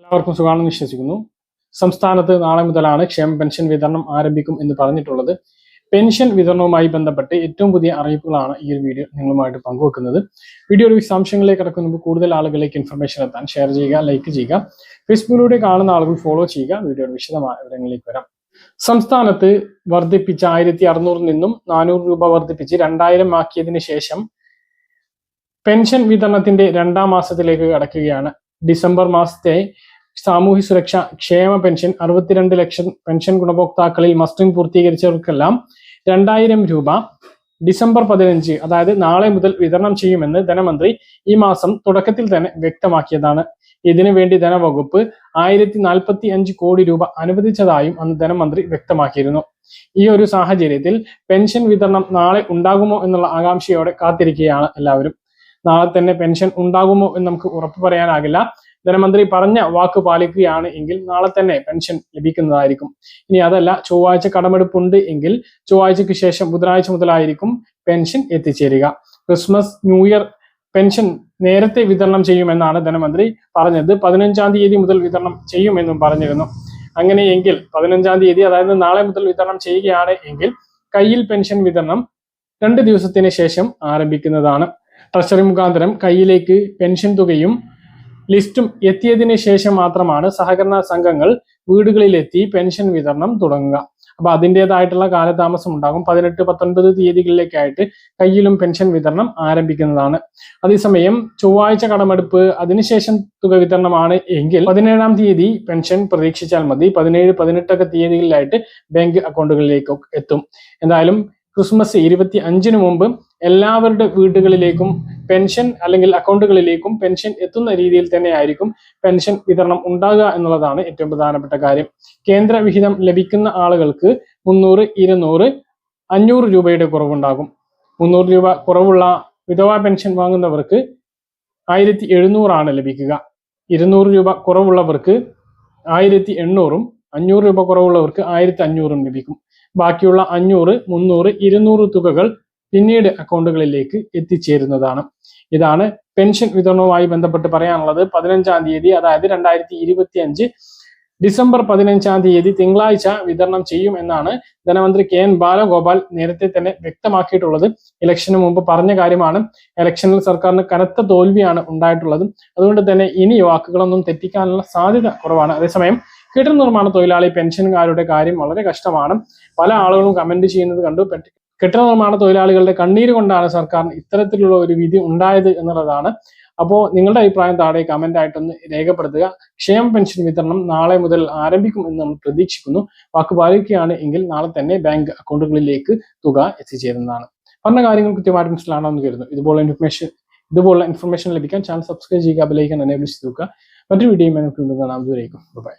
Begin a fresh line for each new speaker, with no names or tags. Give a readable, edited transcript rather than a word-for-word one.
എല്ലാവർക്കും സുഖാണെന്ന് വിശ്വസിക്കുന്നു. സംസ്ഥാനത്ത് നാളെ മുതലാണ് ക്ഷേമ പെൻഷൻ വിതരണം ആരംഭിക്കും എന്ന് പറഞ്ഞിട്ടുള്ളത്. പെൻഷൻ വിതരണവുമായി ബന്ധപ്പെട്ട് ഏറ്റവും പുതിയ അറിയിപ്പുകളാണ് ഈ ഒരു വീഡിയോ നിങ്ങളുമായിട്ട് പങ്കുവെക്കുന്നത്. വീഡിയോയുടെ വിശദാംശങ്ങളിലേക്ക് കടക്കുമ്പോൾ കൂടുതൽ ആളുകളിലേക്ക് ഇൻഫർമേഷൻ എത്താൻ ഷെയർ ചെയ്യുക, ലൈക്ക് ചെയ്യുക. ഫേസ്ബുക്കിലൂടെ കാണുന്ന ആളുകൾ ഫോളോ ചെയ്യുക. വീഡിയോയുടെ വിശദമായ വിവരങ്ങളിലേക്ക് വരാം. സംസ്ഥാനത്ത് വർദ്ധിപ്പിച്ച 1600 നിന്നും 400 രൂപ വർദ്ധിപ്പിച്ച് 2000 ആക്കിയതിനു ശേഷം പെൻഷൻ വിതരണത്തിന്റെ 2ാം മാസത്തിലേക്ക് കടക്കുകയാണ്. ഡിസംബർ മാസത്തെ സാമൂഹ്യ സുരക്ഷ ക്ഷേമ പെൻഷൻ 62 ലക്ഷം പെൻഷൻ ഗുണഭോക്താക്കളിൽ മസ്റ്ററിംഗ് പൂർത്തീകരിച്ചവർക്കെല്ലാം 2000 രൂപ ഡിസംബർ 15, അതായത് നാളെ മുതൽ വിതരണം ചെയ്യുമെന്ന് ധനമന്ത്രി ഈ മാസം തുടക്കത്തിൽ തന്നെ വ്യക്തമാക്കിയതാണ്. ഇതിനു വേണ്ടി ധനവകുപ്പ് 1045 കോടി രൂപ അനുവദിച്ചതായും അന്ന് ധനമന്ത്രി വ്യക്തമാക്കിയിരുന്നു. ഈ ഒരു സാഹചര്യത്തിൽ പെൻഷൻ വിതരണം നാളെ ഉണ്ടാകുമോ എന്നുള്ള ആകാംക്ഷയോടെ കാത്തിരിക്കുകയാണ് എല്ലാവരും. നാളെ തന്നെ പെൻഷൻ ഉണ്ടാകുമോ എന്ന് നമുക്ക് ഉറപ്പ് പറയാനാകില്ല. ധനമന്ത്രി പറഞ്ഞ വാക്ക് പാലിക്കുകയാണ് എങ്കിൽ നാളെ തന്നെ പെൻഷൻ ലഭിക്കുന്നതായിരിക്കും. ഇനി അതല്ല, ചൊവ്വാഴ്ച കടമെടുപ്പുണ്ട് എങ്കിൽ ചൊവ്വാഴ്ചയ്ക്ക് ശേഷം ബുധനാഴ്ച മുതലായിരിക്കും പെൻഷൻ എത്തിച്ചേരുക. ക്രിസ്മസ്, ന്യൂ ഇയർ പെൻഷൻ നേരത്തെ വിതരണം ചെയ്യുമെന്നാണ് ധനമന്ത്രി പറഞ്ഞത്. 15-ാം തീയതി മുതൽ വിതരണം ചെയ്യുമെന്നും പറഞ്ഞിരുന്നു. അങ്ങനെയെങ്കിൽ 15-ാം തീയതി, അതായത് നാളെ മുതൽ വിതരണം ചെയ്യുകയാണ് എങ്കിൽ കയ്യിൽ പെൻഷൻ വിതരണം 2 ദിവസത്തിന് ശേഷം ആരംഭിക്കുന്നതാണ്. ട്രഷറി മുഖാന്തരം കയ്യിലേക്ക് പെൻഷൻ തുകയും ലിസ്റ്റും എത്തിയതിന് ശേഷം മാത്രമാണ് സഹകരണ സംഘങ്ങൾ വീടുകളിലെത്തി പെൻഷൻ വിതരണം തുടങ്ങുക. അപ്പൊ അതിൻ്റെതായിട്ടുള്ള കാലതാമസം ഉണ്ടാകും. 18, 19 തീയതികളിലേക്കായിട്ട് കയ്യിലും പെൻഷൻ വിതരണം ആരംഭിക്കുന്നതാണ്. അതേസമയം ചൊവ്വാഴ്ച കടമെടുപ്പ്, അതിനുശേഷം തുക വിതരണമാണ് എങ്കിൽ 17-ാം തീയതി പെൻഷൻ പ്രതീക്ഷിച്ചാൽ മതി. 17, 18 തീയതികളിലായിട്ട് ബാങ്ക് അക്കൗണ്ടുകളിലേക്ക് എത്തും. എന്തായാലും ക്രിസ്മസ് 25-ന് മുമ്പ് എല്ലാവരുടെ വീടുകളിലേക്കും പെൻഷൻ അല്ലെങ്കിൽ അക്കൗണ്ടുകളിലേക്കും പെൻഷൻ എത്തുന്ന രീതിയിൽ തന്നെ ആയിരിക്കും പെൻഷൻ വിതരണം ഉണ്ടാകുക എന്നുള്ളതാണ് ഏറ്റവും പ്രധാനപ്പെട്ട കാര്യം. കേന്ദ്ര വിഹിതം ലഭിക്കുന്ന ആളുകൾക്ക് 300, 200, 500 രൂപയുടെ കുറവുണ്ടാകും. 300 രൂപ കുറവുള്ള വിധവാ പെൻഷൻ വാങ്ങുന്നവർക്ക് 1700 ആണ് ലഭിക്കുക. 200 രൂപ കുറവുള്ളവർക്ക് 1800-ഉം 500 രൂപ കുറവുള്ളവർക്ക് 1500-ഉം ലഭിക്കും. ബാക്കിയുള്ള 500, 300, 200 തുകകൾ പിന്നീട് അക്കൗണ്ടുകളിലേക്ക് എത്തിച്ചേരുന്നതാണ്. ഇതാണ് പെൻഷൻ വിതരണവുമായി ബന്ധപ്പെട്ട് പറയാനുള്ളത്. 15-ാം തീയതി, അതായത് 2025 ഡിസംബർ 15-ാം തീയതി തിങ്കളാഴ്ച വിതരണം ചെയ്യും എന്നാണ് ധനമന്ത്രി KN ബാലഗോപാൽ നേരത്തെ തന്നെ വ്യക്തമാക്കിയിട്ടുള്ളത്. ഇലക്ഷന് മുമ്പ് പറഞ്ഞ കാര്യമാണ്. ഇലക്ഷനിൽ സർക്കാരിന് കനത്ത തോൽവിയാണ് ഉണ്ടായിട്ടുള്ളത്. അതുകൊണ്ട് തന്നെ ഇനി വാക്കുകളൊന്നും തെറ്റിക്കാനുള്ള സാധ്യത കുറവാണ്. അതേസമയം കെട്ടിട നിർമ്മാണ തൊഴിലാളി പെൻഷൻകാരുടെ കാര്യം വളരെ കഷ്ടമാണ്. പല ആളുകളും കമന്റ് ചെയ്യുന്നത് കണ്ടു. കെട്ടിട നിർമ്മാണ തൊഴിലാളികളുടെ കണ്ണീര് കൊണ്ടാണ് സർക്കാരിന് ഇത്തരത്തിലുള്ള ഒരു വിധി ഉണ്ടായത് എന്നുള്ളതാണ്. അപ്പോൾ നിങ്ങളുടെ അഭിപ്രായം താഴെ കമന്റ് ആയിട്ടൊന്ന് രേഖപ്പെടുത്തുക. ക്ഷേമ പെൻഷൻ വിതരണം നാളെ മുതൽ ആരംഭിക്കും എന്ന് നമ്മൾ പ്രതീക്ഷിക്കുന്നു. വാക്ക് പാലിക്കുകയാണ് എങ്കിൽ നാളെ തന്നെ ബാങ്ക് അക്കൗണ്ടുകളിലേക്ക് തുക എത്തിച്ചേരുന്നതാണ്. പറഞ്ഞ കാര്യങ്ങൾ കൃത്യമായിട്ട് മനസ്സിലാണെന്ന് കരുതുന്നു. ഇതുപോലുള്ള ഇൻഫർമേഷൻ ലഭിക്കാൻ ചാനൽ സബ്സ്ക്രൈബ് ചെയ്യുക, ബെൽ ഐക്കൺ എനേബിൾ ചെയ്ത് വെക്കുക. മറ്റൊരു വീഡിയോയുമായി നമുക്ക് കാണാം. ദൂരേക്കും ബൈ.